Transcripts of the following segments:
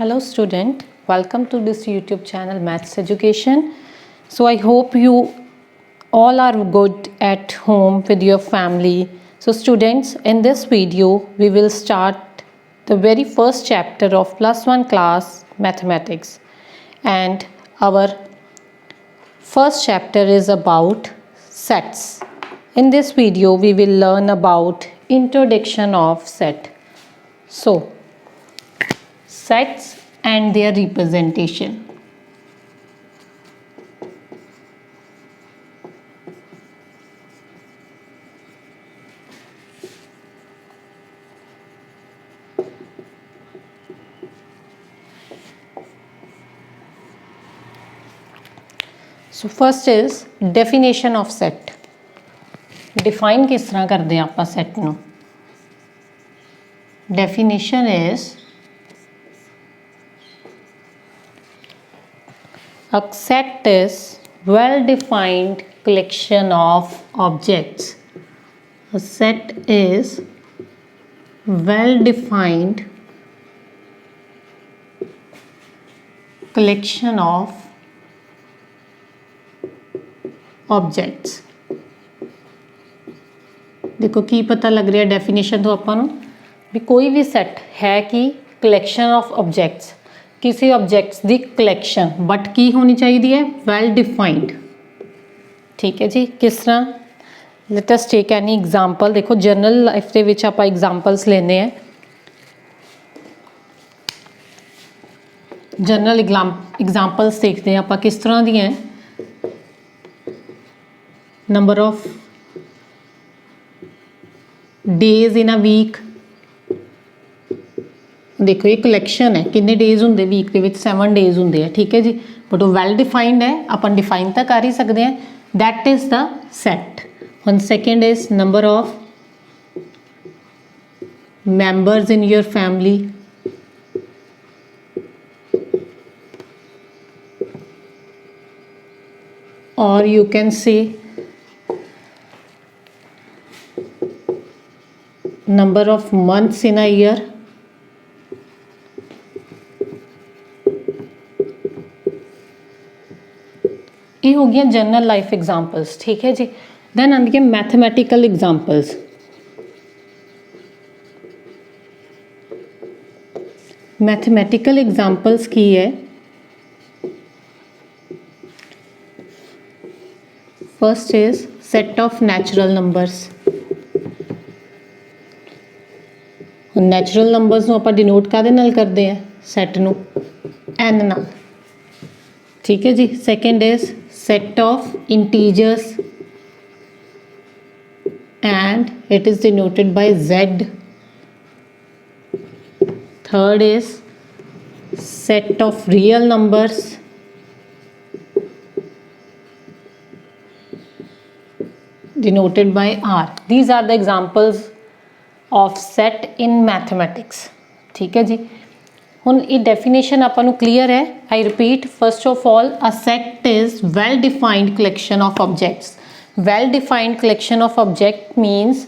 Hello student, welcome to this YouTube channel Maths Education. So I hope you all are good at home with your family. So students, in this video we will start the very first chapter of plus 1 class mathematics, and our first chapter is about sets. In this video we will learn about introduction of set. So sets and their representation. So first is definition of set. Define किस तरह करते हैं आप set नो. Definition is a set is well-defined collection of objects. A set is well-defined collection of objects. देखो की पता लग रहा है डेफिनेशन तो अपन भी कोई भी सेट है कि कलैक्शन ऑफ ऑब्जेक्ट्स, किसी ऑब्जेक्ट्स दी कलैक्शन, बट की होनी चाहिए है वैल डिफाइंड. ठीक है जी. किस तरह, let us take any example. देखो जनरल लाइफ ਦੇ ਵਿੱਚ ਆਪਾਂ एग्जांपल्स लेने हैं. जनरल एग्जांपल्स देखते हैं ਆਪਾਂ किस तरह दी हैं. Number of days in a week. देखो ये कलैक्शन है, कितने डेज होंगे वीक के विच, 7 डेज होंगे. ठीक है जी. बट वो वैल डिफाइंड है, अपन डिफाइन तो कर ही सकते हैं. That is the set. One second is number of members in your family. और you can say number of months in a year. ये हो गया जनरल लाइफ एग्जांपल्स. ठीक है जी. देन आती है मैथमेटिकल एग्जांपल्स. मैथमेटिकल एग्जांपल्स की है first is set of natural numbers. Natural numbers ਨੂੰ ਆਪਾਂ ਡਿਨੋਟ ਕਾਹਦੇ ਨਾਲ ਕਰਦੇ ਆ, ਸੈਟ ਨੂੰ n ਨਾਲ. ਠੀਕ ਹੈ ਜੀ. Second is set of integers and it is denoted by z. third is set of real numbers denoted by r. These are the examples of set in mathematics. ठीक है जी. ਹੁਣ ਇਹ ਡੈਫੀਨੇਸ਼ਨ ਆਪਾਂ ਨੂੰ ਕਲੀਅਰ ਹੈ. I repeat, first of all a set is well defined collection of objects. Well defined collection of object means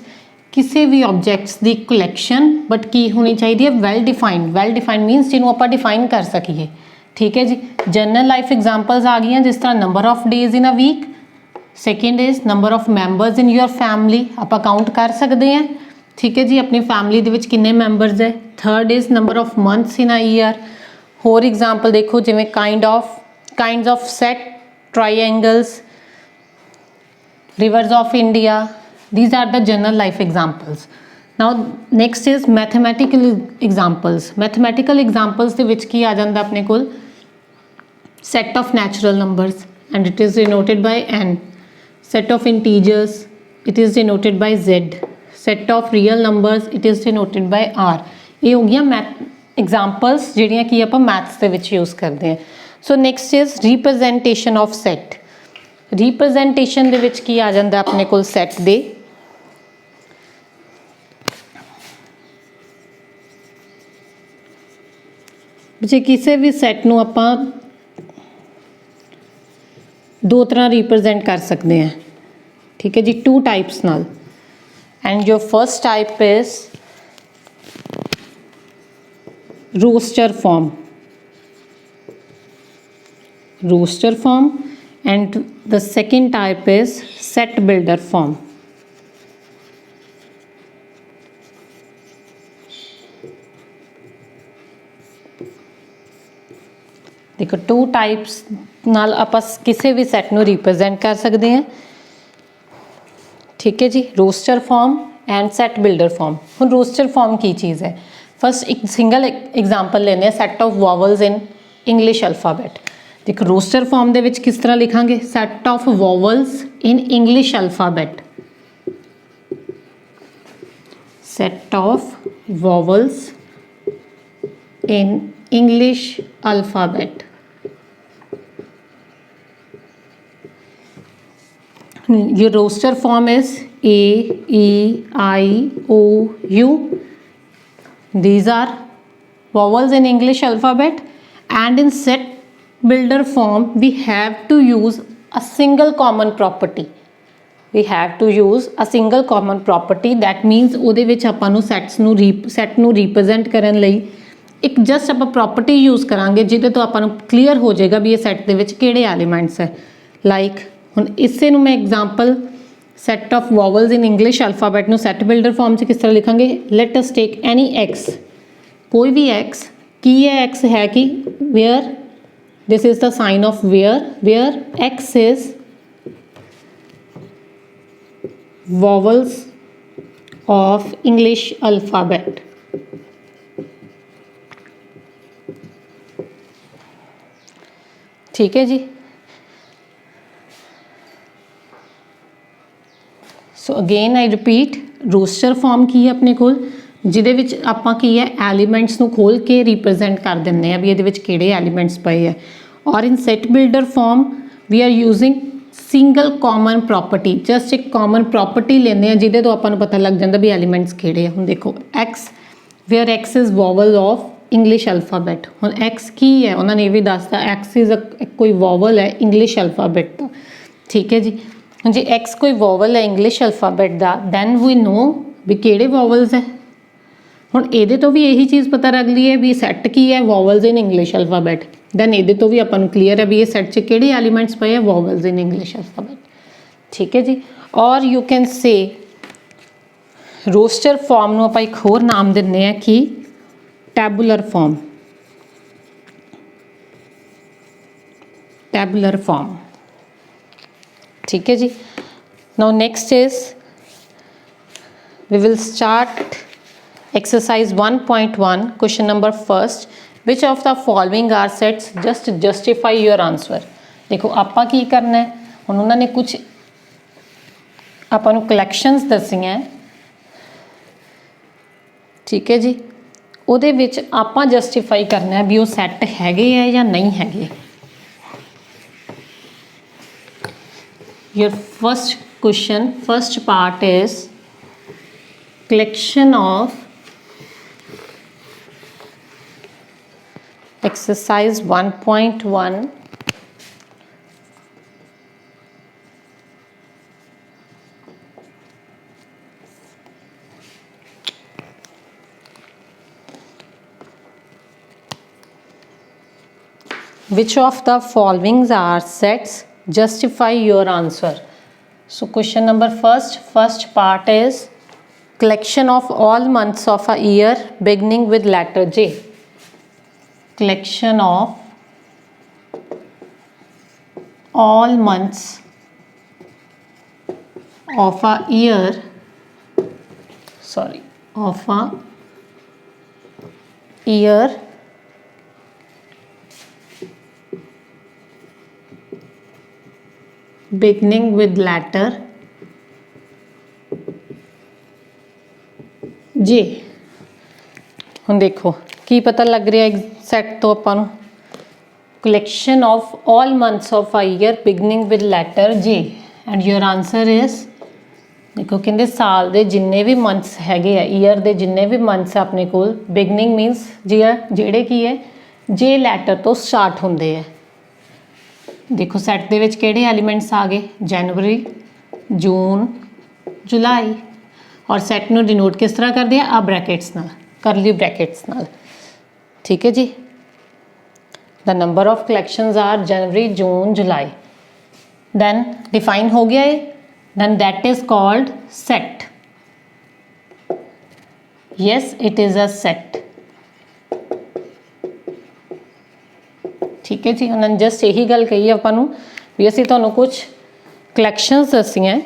ਕਿਸੇ ਵੀ objects ਦੀ ਕਲੈਕਸ਼ਨ, ਬਟ ਕੀ ਹੋਣੀ ਚਾਹੀਦੀ ਹੈ well defined. Well defined means ਜਿਹਨੂੰ ਆਪਾਂ ਡਿਫਾਈਨ ਕਰ ਸਕੀਏ. ਠੀਕ ਹੈ ਜੀ. ਜਨਰਲ ਲਾਈਫ ਐਗਜ਼ਾਮਪਲਸ ਆ ਗਈਆਂ, ਜਿਸ ਤਰ੍ਹਾਂ number of days in a week. Second is number of members in your family. ਆਪਾਂ ਕਾਊਂਟ ਕਰ ਸਕਦੇ ਹਾਂ. ठीक है जी. अपनी फैमिली ਦੇ ਵਿੱਚ ਕਿੰਨੇ ਮੈਂਬਰਸ ਹੈ. Third is number of months in a year. होर एग्जाम्पल देखो जिमें kinds of set, triangles, rivers of India. These are the general life examples. Now next is mathematical examples. Mathematical examples ਦੇ ਵਿੱਚ ਕੀ ਆ ਜਾਂਦਾ ਆਪਣੇ ਕੋਲ, set of natural numbers and it is denoted by n. Set of integers, it is denoted by z. Set of real numbers, it is denoted by r. ये हो गया मैथ एग्जाम्पल्स ਜਿਹੜੀਆਂ ਕਿ ਆਪਾਂ ਮੈਥਸ ਦੇ ਵਿੱਚ ਯੂਜ਼ ਕਰਦੇ ਹਾਂ. So next is representation of set. Representation ਦੇ ਵਿੱਚ ਕੀ ਆ ਜਾਂਦਾ ਆਪਣੇ ਕੋਲ ਸੈਟ ਦੇ, ਜੇ ਕਿਸੇ ਵੀ ਸੈਟ ਨੂੰ ਆਪਾਂ ਦੋ ਤਰ੍ਹਾਂ ਰਿਪਰੈਜ਼ੈਂਟ ਕਰ ਸਕਦੇ ਹਾਂ. ਠੀਕ ਹੈ ਜੀ. 2 ਟਾਈਪਸ ਨਾਲ. and your first type is roster form. roster form and the second type is set builder form. देखो टू टाइप्स नाल आपां किसी भी सैट नूं रिप्रजेंट कर सकते हैं, ठीक है जी। Roster form and set builder form. हुण रोस्टर फॉर्म की चीज़ है, फर्स्ट एक सिंगल एग्जाम्पल लेने set of vowels in English alphabet. देखो रोस्टर फॉर्म दे विच किस तरह लिखांगे, set of vowels in English alphabet, set of vowels in English alphabet. Your roster form is A, E, I, O, U. These are vowels in English alphabet, and in set builder form we have to use a single common property. We have to use a single common property. That means ਉਹਦੇ ਵਿੱਚ ਆਪਾਂ ਨੂੰ set ਨੂੰ represent ਕਰਨ ਲਈ ਇੱਕ just ਆਪਾਂ property use ਕਰਾਂਗੇ ਜਿਹਦੇ ਤੋਂ ਆਪਾਂ ਨੂੰ ਕਲੀਅਰ ਹੋ ਜਾਏਗਾ ਵੀ ਇਹ ਸੈਟ ਦੇ ਵਿੱਚ ਕਿਹੜੇ ਐਲੀਮੈਂਟਸ ਹੈ। ਲਾਈਕ ਹੁਣ ਇਸੇ ਨੂੰ ਮੈਂ example set of vowels in English alphabet ਨੂੰ ਸੈਟ ਬਿਲਡਰ ਫਾਰਮ 'ਚ ਕਿਸ ਤਰ੍ਹਾਂ ਲਿਖਾਂਗੇ। ਲੈਟ ਅਸ ਟੇਕ ਐਨੀ ਐਕਸ, ਕੋਈ ਵੀ ਐਕਸ। ਕੀ ਹੈ ਐਕਸ ਹੈ ਕਿ where, this is the sign of where x is vowels of English alphabet. ठीक है जी। So again I repeat, roster form की है अपने कोल ਜਿਹਦੇ ਵਿੱਚ ਆਪਾਂ ਕੀ ਹੈ ਐਲੀਮੈਂਟਸ ਨੂੰ ਖੋਲ ਕੇ ਰਿਪਰੈਜ਼ੈਂਟ ਕਰ ਦਿੰਦੇ ਆ ਵੀ ਇਹਦੇ ਵਿੱਚ ਕਿਹੜੇ ਐਲੀਮੈਂਟਸ ਪਏ ਆ। ਔਰ in set builder form we are using single common property, just ਇੱਕ ਕਾਮਨ ਪ੍ਰੋਪਰਟੀ ਲੈਂਦੇ ਆ ਜਿਹਦੇ ਤੋਂ ਆਪਾਂ ਨੂੰ ਪਤਾ ਲੱਗ ਜਾਂਦਾ ਵੀ ਐਲੀਮੈਂਟਸ ਕਿਹੜੇ ਆ। ਹੁਣ ਦੇਖੋ x, where x is vowel of English alphabet. ਹੁਣ ਐਕਸ ਕੀ ਹੈ ਉਹਨਾਂ ਨੇ ਇਹ ਵੀ ਦੱਸਤਾ, ਐਕਸ ਇਜ਼ ਕੋਈ ਵੋਵਲ ਹੈ ਇੰਗਲਿਸ਼ ਅਲਫਾਬੈਟ ਦਾ, ਠੀਕ ਹੈ ਜੀ। ਹੁਣ ਜੇ ਐਕਸ ਕੋਈ ਵੋਵਲ ਹੈ ਇੰਗਲਿਸ਼ ਅਲਫਾਬੈਟ ਦਾ, ਦੈਨ ਵੀ ਨੋ ਵੀ ਕਿਹੜੇ ਵੋਵਲਸ ਹੈ। ਹੁਣ ਇਹਦੇ ਤੋਂ ਵੀ ਇਹੀ ਚੀਜ਼ ਪਤਾ ਲੱਗ ਲਈ ਹੈ ਵੀ ਸੈੱਟ ਕੀ ਹੈ, ਵੋਵਲਸ ਇਨ ਇੰਗਲਿਸ਼ ਅਲਫਾਬੈਟ। ਦੈਨ ਇਹਦੇ ਤੋਂ ਵੀ ਆਪਾਂ ਨੂੰ ਕਲੀਅਰ ਹੈ ਵੀ ਇਹ ਸੈੱਟ 'ਚ ਕਿਹੜੇ ਐਲੀਮੈਂਟਸ ਪਏ ਆ, ਵੋਵਲਸ ਇਨ ਇੰਗਲਿਸ਼ ਅਲਫਾਬੈਟ, ਠੀਕ ਹੈ ਜੀ। ਔਰ you can say roster form ਨੂੰ ਆਪਾਂ ਇੱਕ ਹੋਰ ਨਾਮ ਦਿੰਦੇ ਹਾਂ ਕਿ ਟੈਬੂਲਰ ਫਾਰਮ, ਟੈਬੂਲਰ ਫਾਰਮ, ठीक है जी। now next is we will start exercise 1.1 question number first, which of the following are sets, just justify your answer। देखो ਆਪਾਂ ਕੀ ਕਰਨਾ ਹੈ, ਹੁਣ ਉਹਨਾਂ ਨੇ ਕੁਝ ਆਪਾਂ ਨੂੰ ਕਲੈਕਸ਼ਨਸ ਦੱਸੀਆਂ, ਠੀਕ ਹੈ ਜੀ। ਉਹਦੇ ਵਿੱਚ ਆਪਾਂ ਜਸਟੀਫਾਈ ਕਰਨਾ ਹੈ ਵੀ ਉਹ ਸੈੱਟ ਹੈਗੇ ਆ ਜਾਂ ਨਹੀਂ ਹੈਗੇ। Your first question, first part is collection of exercise 1.1 which of the following are sets, justify your answer। so question number first part is collection of all months of a year beginning with letter J। collection of all months of a year, of a year beginning with letter J। ਹੁਣ ਦੇਖੋ ਕੀ ਪਤਾ ਲੱਗ ਰਿਹਾ set ਤੋਂ ਆਪਾਂ ਨੂੰ, collection of all months of a year beginning with letter J and your answer is, ਦੇਖੋ ਕਹਿੰਦੇ ਸਾਲ ਦੇ ਜਿੰਨੇ ਵੀ ਮੰਥਸ ਹੈਗੇ ਆ, ਈਅਰ ਦੇ ਜਿੰਨੇ ਵੀ ਮੰਥਸ ਆਪਣੇ ਕੋਲ, ਬਿਗਨਿੰਗ ਮੀਨਸ ਜਿਹੜੇ ਕੀ ਹੈ ਜੇ ਲੈਟਰ ਤੋਂ ਸਟਾਰਟ ਹੁੰਦੇ ਆ। देखो सैट दे विच किहड़े एलीमेंट्स आ गए, जनवरी, जून, जुलाई। और सैट नूं डिनोट किस तरह करते हैं, आ ब्रैकेट्स नाल, करली ब्रैकेट्स नाल, ठीक है जी। The number of collections are January, June, July. Then define हो गया है, then that is called set. Yes, it is a set. ठीक है जी, उन्होंने जस्ट यही गल कही है आपां नूं भी असीं तुहानूं कुछ कलैक्शनस दसियां।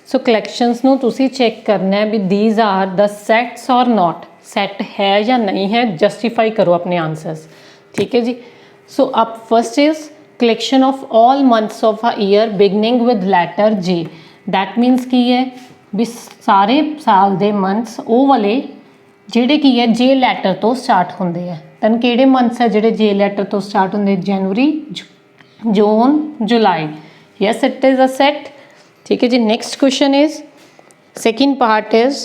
सो कलैक्शनस नूं तुसीं चैक करना है भी दीज आर द सैट्स और नॉट, सैट है या नहीं है, जस्टिफाई करो अपने आंसर्स। ठीक है जी। सो अब first is collection of all months of a year beginning with letter J. That means की है भी सारे साल दे मंथ्स ਉਹ ਵਾਲੇ ਜਿਹੜੇ ਕੀ ਹੈ ਜੇ ਲੈਟਰ ਤੋਂ ਸਟਾਰਟ ਹੁੰਦੇ ਆ। ਤਨ ਕਿਹੜੇ ਮੰਥਸ ਹੈ ਜਿਹੜੇ ਜੇ ਲੈਟਰ ਤੋਂ ਸਟਾਰਟ ਹੁੰਦੇ? January, June, July. Yes, it is a set. ठीक है जी। Next question is second part is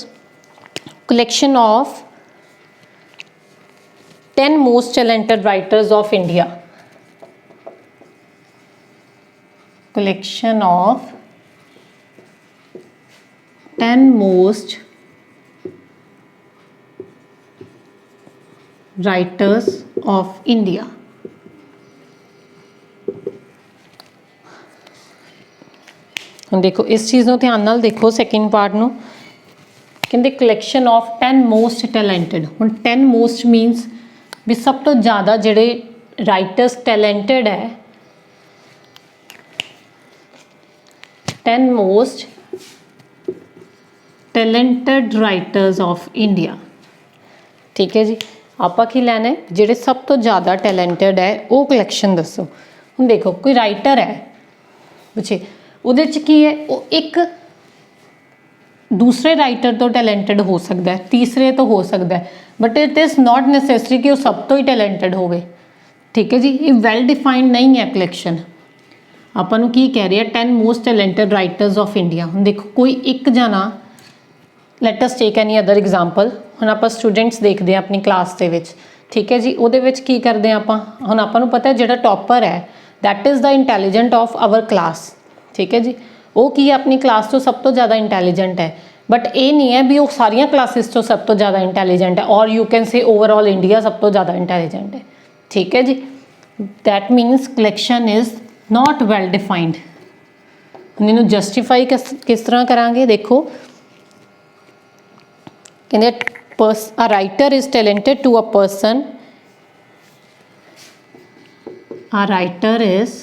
collection of 10 most talented writers of India. Collection of 10 most writers of India. ਹੁਣ ਦੇਖੋ ਇਸ ਚੀਜ਼ ਨੂੰ ਧਿਆਨ ਨਾਲ ਦੇਖੋ, ਸੈਕਿੰਡ ਪਾਰਟ ਨੂੰ ਕਹਿੰਦੇ ਕਲੈਕਸ਼ਨ ਆਫ 10 ਮੋਸਟ ਟੈਲੈਂਟਡ। ਹੁਣ 10 ਮੋਸਟ ਮੀਨਸ ਵੀ ਸਭ ਤੋਂ ਜ਼ਿਆਦਾ ਜਿਹੜੇ ਰਾਈਟਰਸ ਟੈਲੈਂਟਡ ਹੈ, 10 most talented writers of India. ਠੀਕ ਹੈ ਜੀ। ਆਪਾਂ ਕੀ ਲੈਣਾ ਹੈ? ਜਿਹੜੇ ਸਭ ਤੋਂ ਜ਼ਿਆਦਾ ਟੈਲੈਂਟਡ ਹੈ ਉਹ ਕਲੈਕਸ਼ਨ ਦੱਸੋ। ਹੁਣ ਦੇਖੋ ਕੋਈ ਰਾਈਟਰ ਹੈ ਬੱਚੇ, ਉਹਦੇ 'ਚ ਕੀ ਹੈ, ਉਹ ਇੱਕ ਦੂਸਰੇ ਰਾਈਟਰ ਤੋਂ ਟੈਲੈਂਟਡ ਹੋ ਸਕਦਾ ਹੈ, ਤੀਸਰੇ ਤੋਂ ਹੋ ਸਕਦਾ ਹੈ, ਬਟ ਇਟ ਇਜ਼ ਨॉट ਨੈਸੈਸਰੀ ਕਿ ਉਹ ਸਭ ਤੋਂ ਹੀ ਟੈਲੈਂਟਡ ਹੋਵੇ। ਠੀਕ ਹੈ ਜੀ। ਇਹ ਵੈਲ ਡਿਫਾਈਨਡ ਨਹੀਂ ਹੈ ਕਲੈਕਸ਼ਨ। ਆਪਾਂ ਨੂੰ ਕੀ ਕਹਿ ਰਿਹਾ? 10 most talented writers of India. ਹੁਣ ਦੇਖੋ ਕੋਈ ਇੱਕ ਜਾਣਾ, let us take any other example. ਹੁਣ ਆਪਾਂ ਸਟੂਡੈਂਟਸ ਦੇਖਦੇ ਹਾਂ ਆਪਣੀ ਕਲਾਸ ਦੇ ਵਿੱਚ। ਠੀਕ ਹੈ ਜੀ। ਉਹਦੇ ਵਿੱਚ ਕੀ ਕਰਦੇ ਹਾਂ ਆਪਾਂ? ਹੁਣ ਆਪਾਂ ਨੂੰ ਪਤਾ ਜਿਹੜਾ ਟੌਪਰ ਹੈ that is the intelligent of hour class. ਠੀਕ ਹੈ ਜੀ। ਉਹ ਕੀ ਹੈ? ਆਪਣੀ ਕਲਾਸ ਤੋਂ ਸਭ ਤੋਂ ਜ਼ਿਆਦਾ ਇੰਟੈਲੀਜੈਂਟ ਹੈ, ਬਟ ਇਹ ਨਹੀਂ ਹੈ ਵੀ ਉਹ ਸਾਰੀਆਂ ਕਲਾਸਿਸ ਤੋਂ ਸਭ ਤੋਂ ਜ਼ਿਆਦਾ ਇੰਟੈਲੀਜੈਂਟ ਹੈ, ਔਰ you can say overall India ਸਭ ਤੋਂ ਜ਼ਿਆਦਾ ਇੰਟੈਲੀਜੈਂਟ ਹੈ। ਠੀਕ ਹੈ ਜੀ। That means collection is not well defined. ਹੁਣ ਇਹਨੂੰ ਜਸਟੀਫਾਈ ਕਿਸ ਤਰ੍ਹਾਂ ਕਰਾਂਗੇ? ਦੇਖੋ ਕਹਿੰਦੇ a writer is talented to a person, a writer is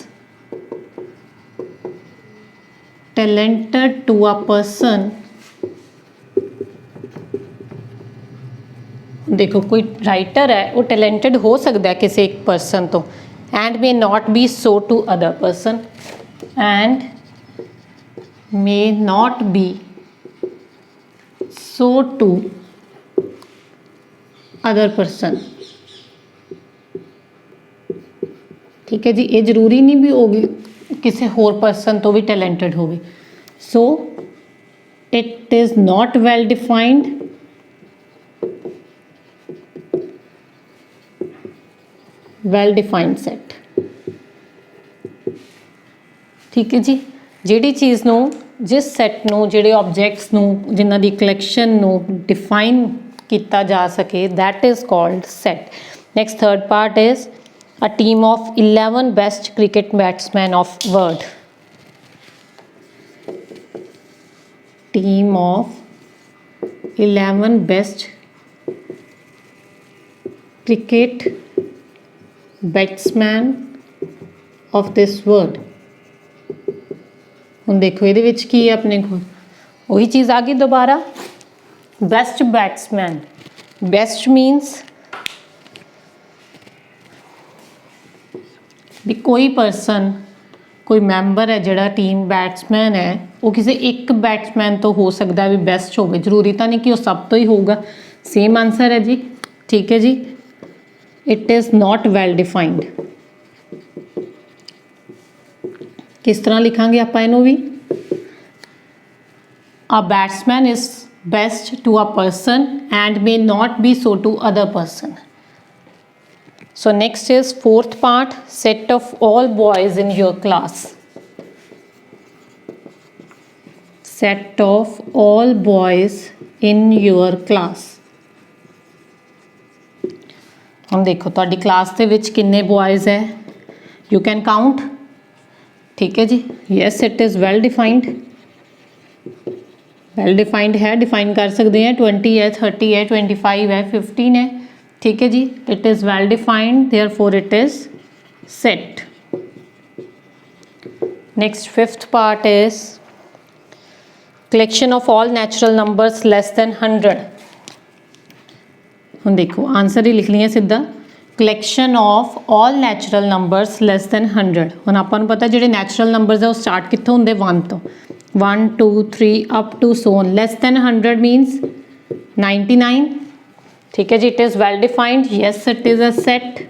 talented to a person। देखो कोई राइटर है वो टैलेंटेड हो सकता है किसी एक पर्सन तो, and may not be so to other person, and may not be so to other person. ठीक है जी। ये जरूरी नहीं भी होगी किसी होर पर्सन तो भी टैलेंटेड होगी। सो it is not well defined, well defined set. ਠੀਕ ਹੈ ਜੀ। ਜਿਹੜੀ ਚੀਜ਼ ਨੂੰ, ਜਿਸ ਸੈਟ ਨੂੰ, ਜਿਹੜੇ ਆਬਜੈਕਟਸ ਨੂੰ, ਜਿਨ੍ਹਾਂ ਦੀ ਕਲੈਕਸ਼ਨ ਨੂੰ ਡਿਫਾਈਨ ਕੀਤਾ ਜਾ ਸਕੇ, that is called set. Next third part is a team of 11 best cricket batsmen of world। team of 11 best cricket batsmen of this world। ਹੁਣ ਦੇਖੋ ਇਹਦੇ ਵਿੱਚ ਕੀ ਹੈ ਆਪਣੇ ਕੋਲ, ਉਹੀ ਚੀਜ਼ ਆ ਗਈ ਦੁਬਾਰਾ। ਬੈਸਟ ਬੈਟਸਮੈਨ, ਬੈਸਟ ਮੀਨਸ ਵੀ ਕੋਈ ਪਰਸਨ, ਕੋਈ ਮੈਂਬਰ ਹੈ ਜਿਹੜਾ ਟੀਮ ਬੈਟਸਮੈਨ ਹੈ, ਉਹ ਕਿਸੇ ਇੱਕ ਬੈਟਸਮੈਨ ਤੋਂ ਹੋ ਸਕਦਾ ਵੀ ਬੈਸਟ ਹੋਵੇ, ਜ਼ਰੂਰੀ ਤਾਂ ਨਹੀਂ ਕਿ ਉਹ ਸਭ ਤੋਂ ਹੀ ਹੋਊਗਾ। ਸੇਮ ਆਨਸਰ ਹੈ ਜੀ। ਠੀਕ ਹੈ ਜੀ। It is not well defined. ਕਿਸ ਤਰ੍ਹਾਂ ਲਿਖਾਂਗੇ ਆਪਾਂ ਇਹਨੂੰ ਵੀ? A batsman is best to a person and may not be so to other person। So next is fourth part, set of all boys in your class। set of all boys in your class। ਹੁਣ ਦੇਖੋ ਤੁਹਾਡੀ class ਦੇ ਵਿੱਚ ਕਿੰਨੇ boys है, you can count. ठीक है जी, yes it is well defined, well defined है, डिफाइन कर सकते हैं। 20 है, 30 है, 25 है, 15 है। ठीक है जी, it is well defined, therefore it is set. Next fifth part is collection of all natural numbers less than 100। हम देखो आंसर ही लिख लिया सीधा, collection of all natural numbers less than 100। हम आपको पता जो नैचुरल नंबर्स है वो स्टार्ट कितों होंगे, 1 तो, 1 2 3 अप टू सोन। Less than 100 means 99। ठीक है जी, it is well defined, yes it is a set.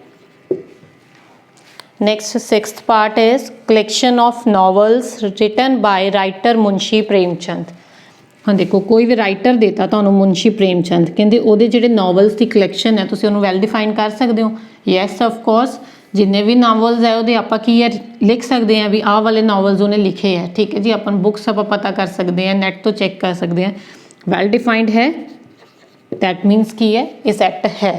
Next sixth part is collection of novels written by writer Munshi Premchand. हाँ देखो कोई भी राइटर देता तो मुंशी प्रेमचंद कहते वो जोड़े नॉवल्स की कलैक्शन है, तुम वैल डिफाइन कर सकते हो। यस ऑफ कोर्स जिन्ने भी नॉवल्स है वो आप लिख सकते हैं भी आह वाले नॉवल्स उन्हें लिखे है। ठीक है जी, अपन बुक्स आप पता कर सकते हैं, नैट तो चेक कर सकते हैं। वैल डिफाइंड है, दैट मीनस की है ये सैट है।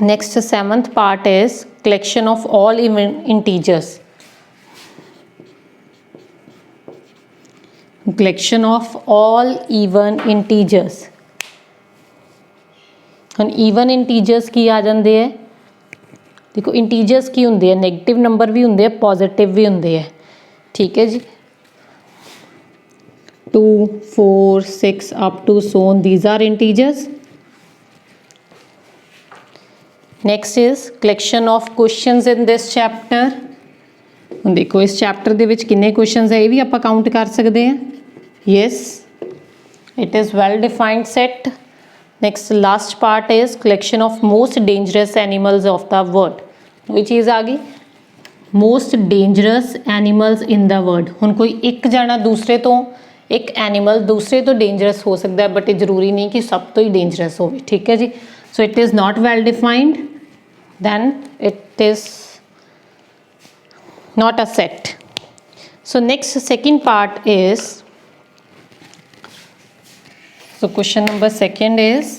Next seventh part is collection of all even integers. Collection of all even integers. हम ईवन इंटीजर्स की आ जाते हैं, देखो इंटीजर्स की होंगे है, नैगेटिव नंबर भी होंगे, पॉजिटिव भी होंगे है। ठीक है जी, 2 4 6 up to so on, these are integers. Next is collection of questions in this chapter. हम देखो इस चैप्टर के कितने क्वेश्चंस है ये भी आप काउंट कर सकते हैं। Yes it is well defined set. Next last part is collection of most dangerous animals of the world. वही चीज़ आ गई, most dangerous animals in the world. हुण कोई एक जाना दूसरे तो, एक एनिमल दूसरे तो डेंजरस हो सकता है, बट ये जरूरी नहीं कि सब तो ही डेंजरस हो। ठीक है जी, so it is not well defined, then it is not a set. So next second part is, so question number second is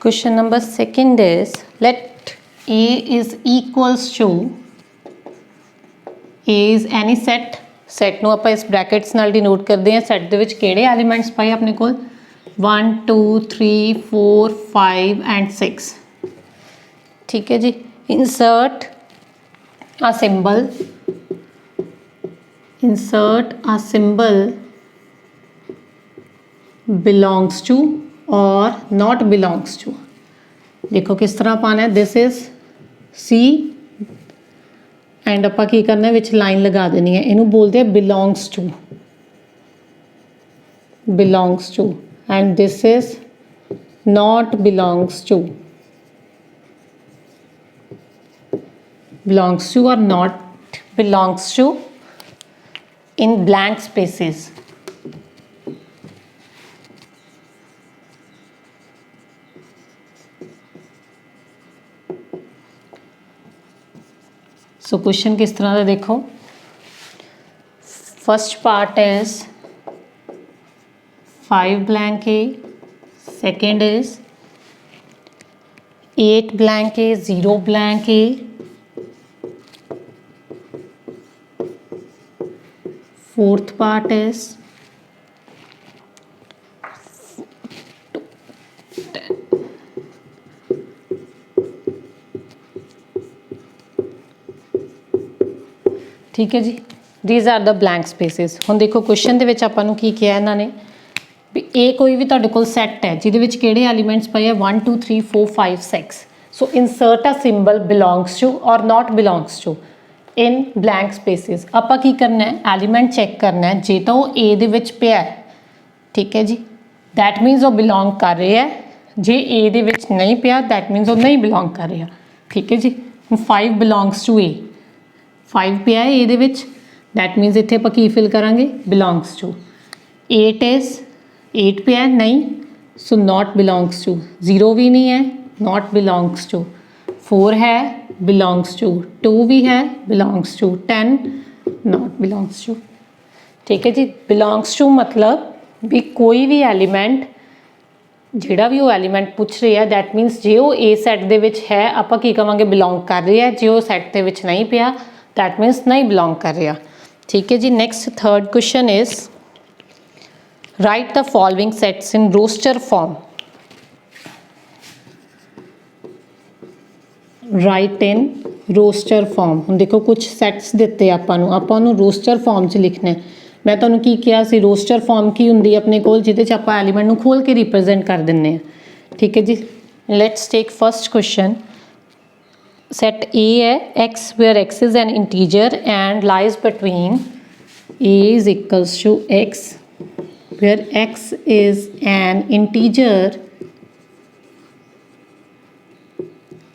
question number second is let A is equals to, A is any set। set ਨੂੰ ਆਪਾਂ ਇਸ brackets ਨਾਲ denote करते हैं। set ਦੇ ਵਿੱਚ ਕਿਹੜੇ elements पाए अपने को 1 2 3 4 5 and 6। ठीक है जी, insert a symbol, insert a symbol belongs to or not belongs to। देखो किस तरह पाना है, दिस इज सी एंड आप की करना विच लाइन लगा देनी है, इनू बोलते हैं belongs to, belongs to, and this is not belongs to, belongs to और not belongs to in blank spaces. So question किस तरह का देखो, first part is 5 blank A, second is 8 blank A, 0 blank A, fourth part is ठीक है जी, these are the blank spaces. हम देखो क्वेश्चन के आपको की किया इन्होंने भी ए कोई भी तुहाडे कोल सैट है जिहदे किहड़े एलीमेंट्स पे है 1 2 3 4 5 6। So insert a symbol belongs to और not belongs to in blank spaces. आपां की करना है, एलीमेंट चैक करना है, जे तो वो ए दे विच पिया है, ठीक है जी, दैट मीनस वो बिलोंग कर रहा है। जे ए दे विच नहीं पिया दैट मीनस वो नहीं बिलोंग कर रहा। ठीक है जी, 5 बिलोंग्स टू ए, 5 पिया है ए दे विच, दैट मीनस इत्थे आपां की फिल करांगे बिलोंग्स टू। 8 इज 8 पिया है नहीं, सो नॉट बिलोंग्स टू। 0 भी नहीं है, नॉट बिलोंग्स टू। 4 है बिलोंग्स टू, 2 भी है belongs to, 10 not belongs to. ठीक है जी, बिलोंग्स टू मतलब भी कोई भी एलीमेंट ਜਿਹੜਾ ਵੀ ਉਹ ਐਲੀਮੈਂਟ ਪੁੱਛ ਰਿਹਾ ਦੈਟ ਮੀਨਸ ਜੇ ਉਹ ਏ ਸੈੱਟ ਦੇ ਵਿੱਚ ਹੈ ਆਪਾਂ ਕੀ ਕਵਾਂਗੇ ਬਿਲੋਂਗ ਕਰ ਰਿਹਾ, ਜੇ ਉਹ ਸੈੱਟ ਦੇ ਵਿੱਚ ਨਹੀਂ ਪਿਆ ਦੈਟ ਮੀਨਸ ਨਹੀਂ ਬਿਲੋਂਗ ਕਰ ਰਿਹਾ। ਠੀਕ ਹੈ ਜੀ, next third question is write the following sets in roster form. Write in roster form. ਹੁਣ ਦੇਖੋ ਕੁਝ ਸੈਟਸ ਦਿੱਤੇ ਆਪਾਂ ਨੂੰ ਰੋਸਟਰ ਫॉर्म 'ਚ ਲਿਖਣਾ ਹੈ। मैं तुहानू की किया सी रोस्टर फॉर्म की हुंदी अपने कोल जिहदे च आपां एलीमेंट नूं खोल के रिप्रेजेंट कर दिंदे हैं। ठीक है जी, let's take first question. Set A है x where x is an integer and lies between A is equals to x where x is an integer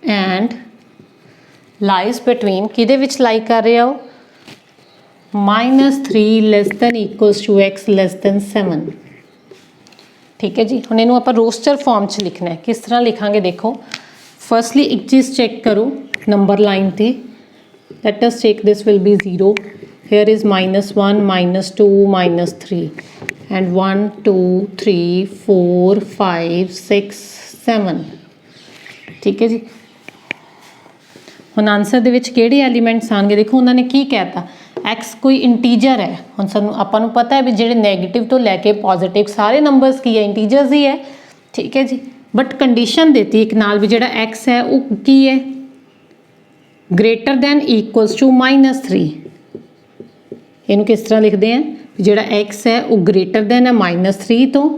and lies between किहदे विच लाई कर रहा हो -3 less than equals to x less than 7। ठीक है जी, हम इनू आप roster form च लिखना है। किस तरह लिखांगे देखो, फर्स्टली एक चीज़ चेक करो नंबर लाइन ते, let us check this will be 0, here is -1 -2 -3 and 1 2 3 4 5 6 7। ठीक है जी, ਹੁਣ ਆਨਸਰ ਦੇ ਵਿੱਚ ਕਿਹੜੇ ਐਲੀਮੈਂਟਸ ਆਣਗੇ ਦੇਖੋ ਉਹਨਾਂ ਨੇ ਕੀ ਕਹਿਤਾ x ਕੋਈ ਇੰਟੀਜਰ ਹੈ। ਹੁਣ ਸਾਨੂੰ ਆਪਾਂ ਨੂੰ ਪਤਾ ਹੈ ਵੀ ਜਿਹੜੇ ਨੈਗੇਟਿਵ ਤੋਂ ਲੈ ਕੇ ਪੋਜ਼ਿਟਿਵ ਸਾਰੇ ਨੰਬਰਸ ਕੀ ਹੈ ਇੰਟੀਜਰਸ ਹੀ ਹੈ। ਠੀਕ ਹੈ ਜੀ, ਬਟ ਕੰਡੀਸ਼ਨ ਦਿੱਤੀ ਇੱਕ ਨਾਲ ਵੀ ਜਿਹੜਾ x ਹੈ ਉਹ ਕੀ ਹੈ ਗ੍ਰੇਟਰ ਦੈਨ ਇਕੁਅਲਸ ਟੂ -3। ਇਹਨੂੰ ਕਿਸ ਤਰ੍ਹਾਂ ਲਿਖਦੇ ਆ ਜਿਹੜਾ x ਹੈ ਉਹ ਗ੍ਰੇਟਰ ਦੈਨ ਹੈ -3 ਤੋਂ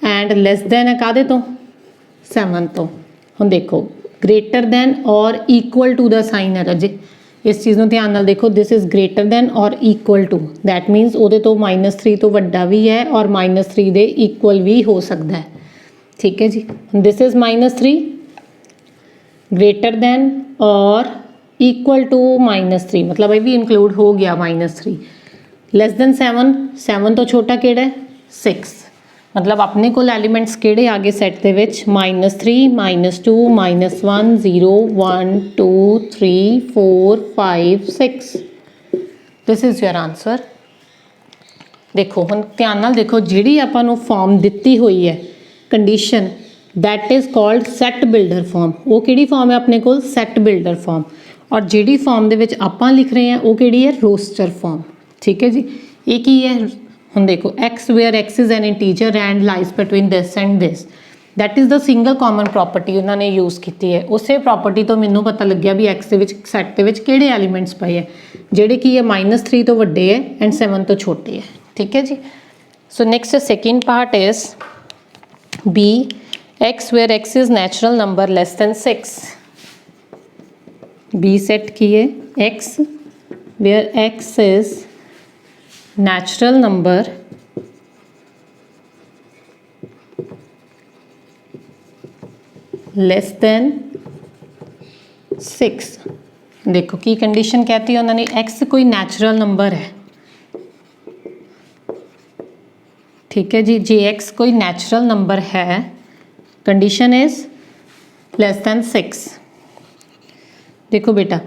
ਐਂਡ ਲੈਸ ਦੈਨ ਹੈ ਕਾਹਦੇ ਤੋਂ 7 ਤੋਂ। ਹੁਣ ਦੇਖੋ ग्रेटर दैन और इक्वल टू द साइन है राजे, इस चीज़ को ध्यान नाल देखो, दिस इज़ ग्रेटर दैन और इक्वल टू दैट मीनस वो तो -3 तो वड्डा भी है और -3 दे इक्वल भी हो सकता है। ठीक है जी, दिस इज़ -3 ग्रेटर दैन और इक्वल टू -3 मतलब ये भी इंक्लूड हो गया -3 लैस दैन 7 तो छोटा केड़ा है 6 मतलब अपने को एलीमेंट्स केड़े आ गए set they which -3 -2 -1 0 1 2 3 4 5 6। This is your answer. देखो हुण ध्यान नाल देखो जिहड़ी आपां नूं फॉर्म दित्ती हुई है condition that is called set builder form. वो किहड़ी फॉर्म है अपने कोल सैट बिल्डर फॉर्म, और जिहड़ी फॉर्म दे विच आपां लिख रहे हैं वो किहड़ी है रोस्टर फॉर्म। ठीक है जी, ये की है ਹੁਣ देखो x where x is an integer and lies between this and this that is the single common property उन्होंने यूज़ की है। उस प्रॉपर्टी तो मैनू पता लग गया भी x के सैट के किहड़े एलीमेंट्स पे है जिहड़े की है -3 तो वड्डे है एंड 7 तो छोटे है। ठीक है जी, so next second part is B x where x is natural number less than 6। B set की है x where x is natural number less than 6। देखो की कंडीशन कहती है उन्होंने x कोई नेचुरल नंबर है। ठीक है जी, जे x कोई नेचुरल नंबर है कंडीशन इज लेस दैन 6। देखो बेटा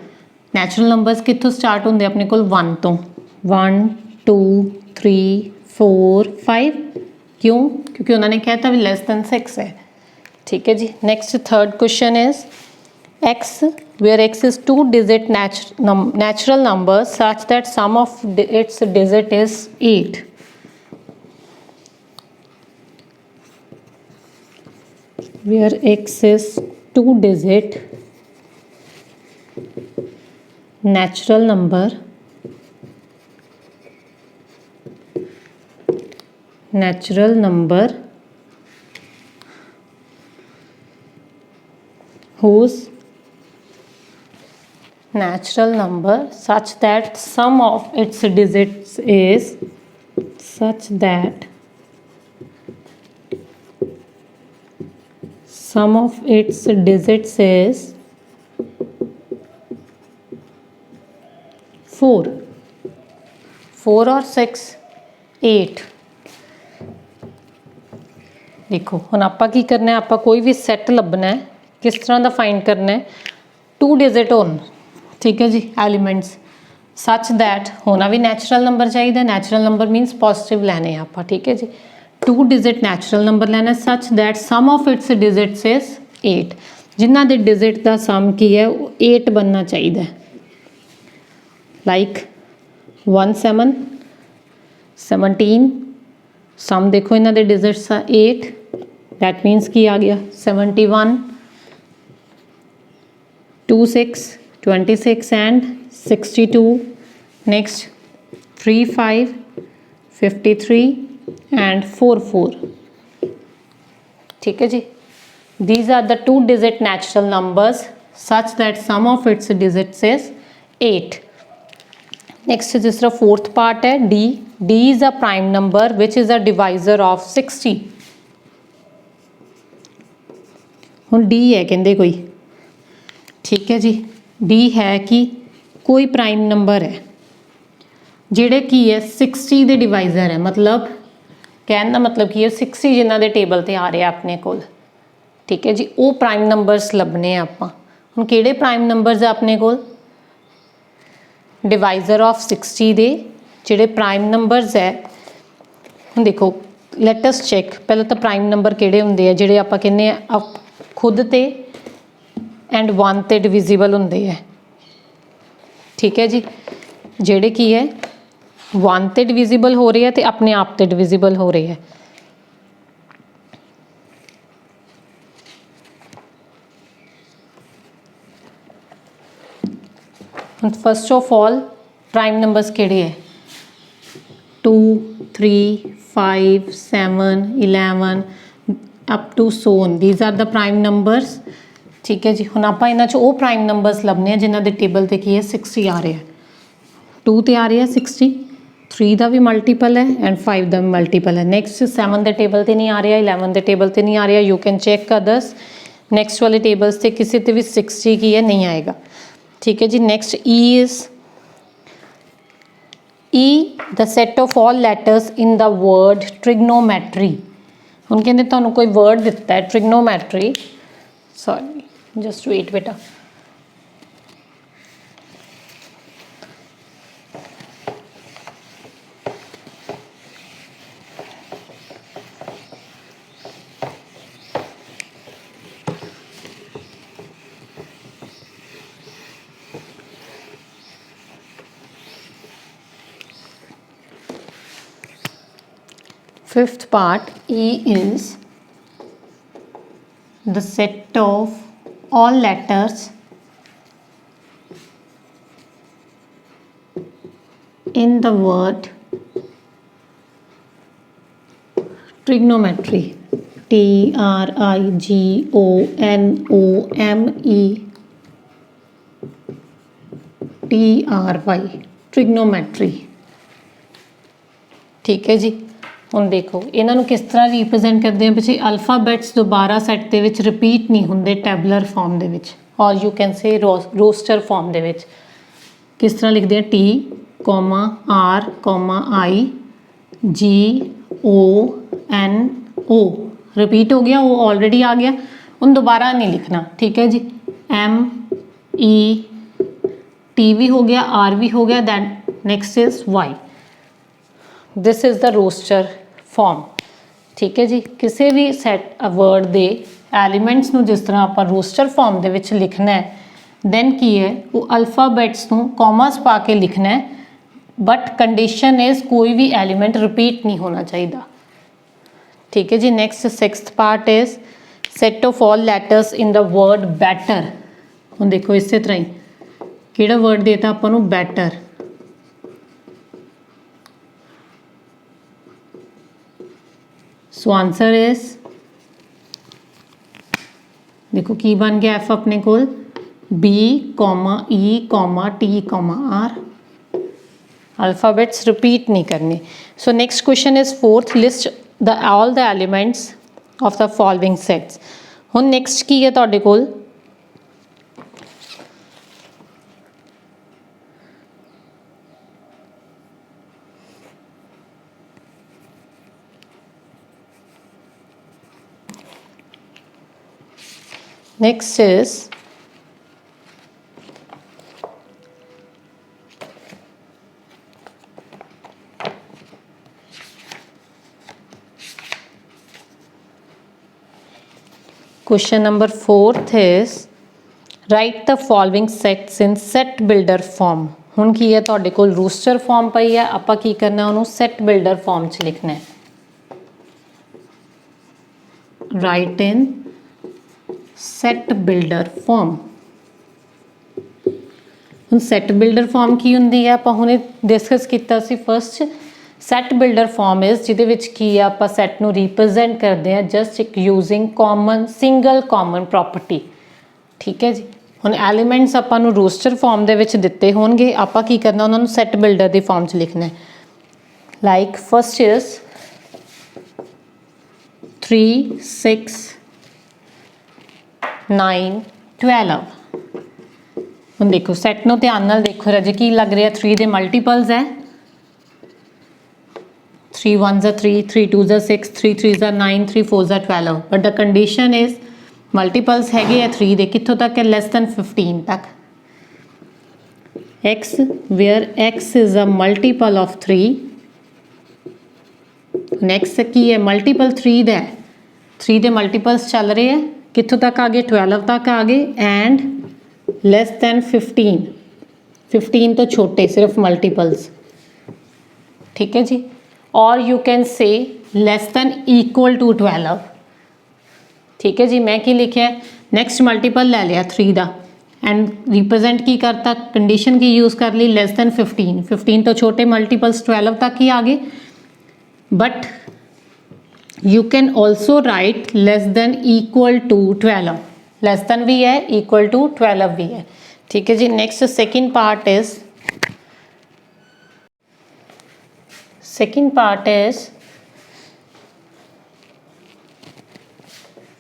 नेचुरल नंबर्स कितों स्टार्ट होंगे अपने को 1 तो 1 2 3 4 5 क्यों क्योंकि उन्होंने कहता भी लेस दैन 6 है। ठीक है जी, next third question is x where x is 2 digit natural number such that sum of its digit is 8। Where x is 2 digit natural number whose natural number such that sum of its digits is such that sum of its digits is 4 और 6 8। देखो हुण आपां की करना है, आपां कोई भी सैट लभना है किस तरह का फाइंड करना है, 2 डिजिट होन, ठीक है जी, एलीमेंट्स सच दैट होना भी नैचुरल नंबर चाहिए, नैचुरल नंबर मीनस पॉजिटिव लैने आप, ठीक है जी। 2 डिजिट नैचुरल नंबर लैना such that sum of its digits is 8, जिन्हों के डिजिट का सम की है 8 बनना चाहिए, लाइक 1 7 17, सम देखो इन्हों के डिजिट्स 8, दैट मीनस की आ गया 71 2 6 26 एंड 62, नेक्स्ट 3 5 53 एंड 4 4, ठीक है जी। These are the 2 digit natural numbers such that sum of its digits is 8। Next जिस तरह 4th पार्ट है D, D is a prime number which is a divisor of 60। हुण D है कहते कोई, ठीक है जी, डी है कि कोई प्राइम नंबर है जिहड़े की है 60 के डिवाइजर है, मतलब कहने का मतलब की है 60 जिन्हों के टेबल पर आ रहे हैं अपने कोल, ठीक है जी, वो प्राइम नंबरस लभने आपां। हुण किहड़े प्राइम नंबरस है अपने कोल, डिवाइजर ऑफ 60 दे जिहड़े प्राइम नंबरस है। हुण देखो लेट अस चैक, पहले तो प्राइम नंबर किहड़े हुंदे आ जिहड़े आपां कहने आ खुद ते एंड 1 ते डिविजिबल हुंदे है, ठीक है जी, जिहड़े की है 1 ते डिविजिबल हो रहे हैं तो अपने आप ते डिविजिबल हो रहे हैं। First of all prime numbers किहड़े है, 2 3 5 7 11 up to so on, these are the prime numbers, ठीक है जी। हुण आपां इन्हां चों वो प्राइम नंबर्स लभने जिन्हां दे टेबल ते की है 60 आ रहे हैं, 2 ते आ रहे हैं 60, 3 का भी मल्टीपल है एंड 5 का भी मल्टीपल है। नेक्स्ट 7 के टेबल पर नहीं आ रहा, 11 के टेबल पर नहीं आ रहा, you can check others, next वाले टेबल्स से किसी ते भी 60 की है नहीं आएगा, ठीक है जी। Next E is E the set of all letters in the word trigonometry. हुण कहंदे तुहानूं कोई वर्ड दिता है ट्रिग्नोमैट्री, सॉरी जस्ट वेट बेटा, fifth part E is the set of all letters in the word trigonometry, TRIGONOMETRY, ट्रिग्नोमैट्री, ठीक है जी। हुण देखो इन्हों किस तरह रिप्रजेंट करते हैं, पिछे अल्फाबैट्स दोबारा सैट दे विच रिपीट नहीं होंगे टैबलर फॉर्म दे विच, और you can say roster form दे विच। किस तरह लिखते हैं, TRIGONO, रिपीट हो गया, वो ऑलरेडी आ गया, उन दोबारा नहीं लिखना, ठीक है जी। MET भी हो गया, R भी हो गया, then next is Y, this is the roster form, ठीक है जी। किसी भी सैट वर्ड के एलीमेंट्स नूं जिस तरह आप रोस्टर फॉर्म दे विच लिखना है, दैन की है वो अल्फाबैट्स नूं कॉमास पा के लिखना है, बट कंडीशन इज़ कोई भी एलीमेंट रिपीट नहीं होना चाहिए, ठीक है जी। Next 6th part is set of all letters in the word better. हुण देखो इस तरह ही किहड़ा वर्ड देता आपां नूं, बैटर, सो आंसर इज देखो की बन गया एफ अपने कोल B, E, T, R, alphabets repeat नहीं करने। So next question is 4th, list the all the elements of the following sets. हुण नेक्स्ट की है तुहाडे कोल, next is question number 4 is write the following sets in set builder form. हुण की है तुहाडे कोल रोस्टर फॉर्म पई है, आपां की करना उहनूं सेट बिल्डर फॉर्म च लिखना है। Write in set builder form. हुण सेट बिल्डर फॉर्म की हुंदी है, आपां हुणे डिस्कस कीता सी first. Set builder form is जिहदे विच की है आपां सैट नूं रिप्रजेंट करते हैं जस्ट एक using common single common property. ठीक है जी। हुण एलीमेंट्स आपां नूं रोस्टर फॉर्म दे विच दित्ते होणगे, आपां की करना उन्हां नूं सैट बिल्डर दी फॉर्म च लिखना है। Like first is 3 6 9 12। हुण देखो सैट नूं ध्यान नाल देखो राजे की लग रहा 3 दे मल्टीपल्स है। 3 1 3, 3 2 6, 3 3 9, 3 4 12। But the condition is multiples हैगे आ 3 दे कित्थों तक है, लेस दैन 15 तक। x where x is a multiple of 3। Next की है मल्टीपल 3 दा है, 3 दे मल्टीपल्स चल रहे हैं कित्थों तक आ गए, 12 तक आ गए एंड लेस दैन 15। 15 तो छोटे सिर्फ मल्टीपल्स। ठीक है जी। और you can say less than equal to 12। ठीक है जी। मैं की लिखा नैक्सट मल्टीपल ले लिया 3 का एंड रिप्रजेंट की करता, कंडीशन की यूज़ कर ली लेस दैन 15। 15 तो छोटे मल्टीपल्स 12 तक ही आ गए। But you can also write less than equal to 12। Less than भी है, इक्वल टू 12 भी है। ठीक है जी। Next second part is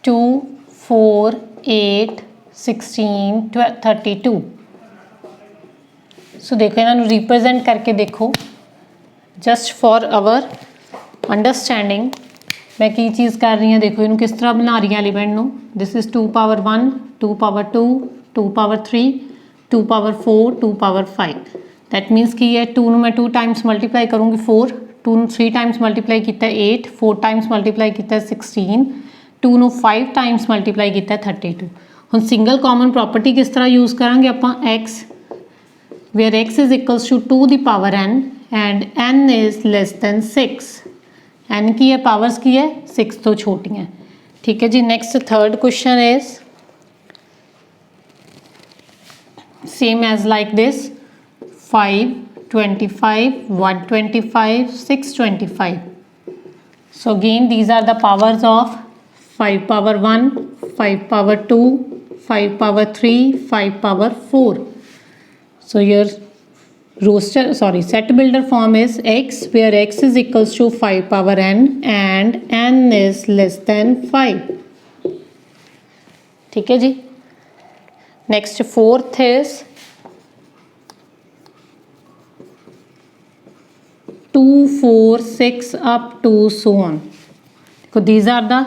2 4 8 16 32। So देखो इन्हों रिप्रजेंट करके देखो जस्ट फॉर आवर अंडरस्टैंडिंग मैं की चीज़ कर रही हूँ। देखो इन्हों किस तरह बना रही हूँ एलीमेंट नूं। This is 2 power 1, 2 power 2, 2 power 3, 2 power 4, 2 power 5। That means की है 2 नूं मैं 2 टाइम्स मल्टीप्लाई करूँगी 4, 2 नूं 3 टाइम्स मल्टीप्लाई किया 8, 4 टाइम्स मल्टीप्लाई किया 16, 2 नूं 5 टाइम्स मल्टीप्लाई किया 32। हुण सिंगल कॉमन प्रॉपर्टी किस तरह यूज़ करांगे आपां, x where x is equals to 2 the power n and n is less than 6। n की है पावर्स की है 6 तो छोटी हैं। ठीक है जी। Next third question is same as like this 5 25 125 625। so again these are the powers of 5 power 1, 5 power 2, 5 power 3, 5 power 4। so your set builder form is x where x is equals to 5 power n and n is less than 5। ठीक है जी। Next fourth is 2 4 6 up to so on। so these are the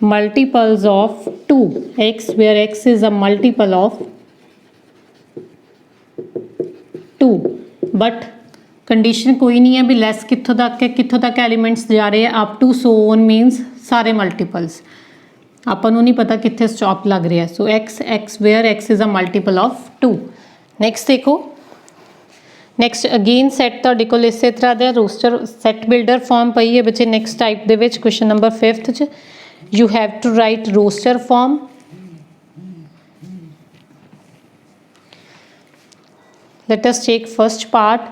multiples of 2, x where x is a multiple of 2। But condition कोई नहीं है भी lace कित्थों तक है, कित्थों तक एलिमेंट्स जा रहे हैं up to so on means सारे मल्टीपल्स। आपां नूं नहीं पता कित्थे स्टॉप लग रहा है। So x where x is a multiple of 2। Next देखो नैक्सट अगेन सैट तुहाडे कोल इसे तरह का रोस्टर सैट बिल्डर फॉर्म पई है बच्चे। नैक्सट टाइप दे विच क्वेश्चन नंबर 5th च you have to write roster form. let us take first part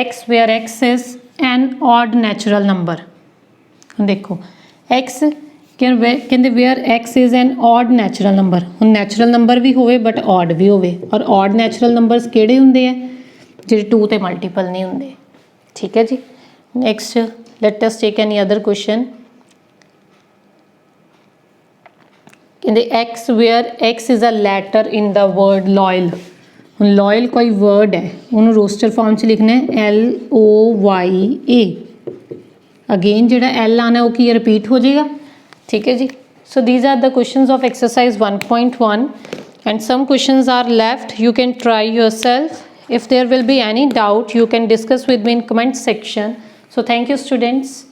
x where x is an odd natural number। देखो x कहते where x is an odd natural number। हम natural number भी होवे but odd भी होवे और odd natural numbers केड़े हुंदे हैं जिहड़े 2 ते मल्टीपल नहीं हुंदे। ठीक है जी। Next let us take any other question। कहते x where x is a letter in the word loyal। ਹੁਣ लॉयल कोई वर्ड है उन्होंने रोस्टर फॉर्म च लिखना है LOYA। अगेन जो एल आना वो की रिपीट हो जाएगा। ठीक है जी। So these are the questions of exercise 1.1 and some questions are left. You can try yourself. If there will be any doubt, you can discuss with me in comment section. So thank you students.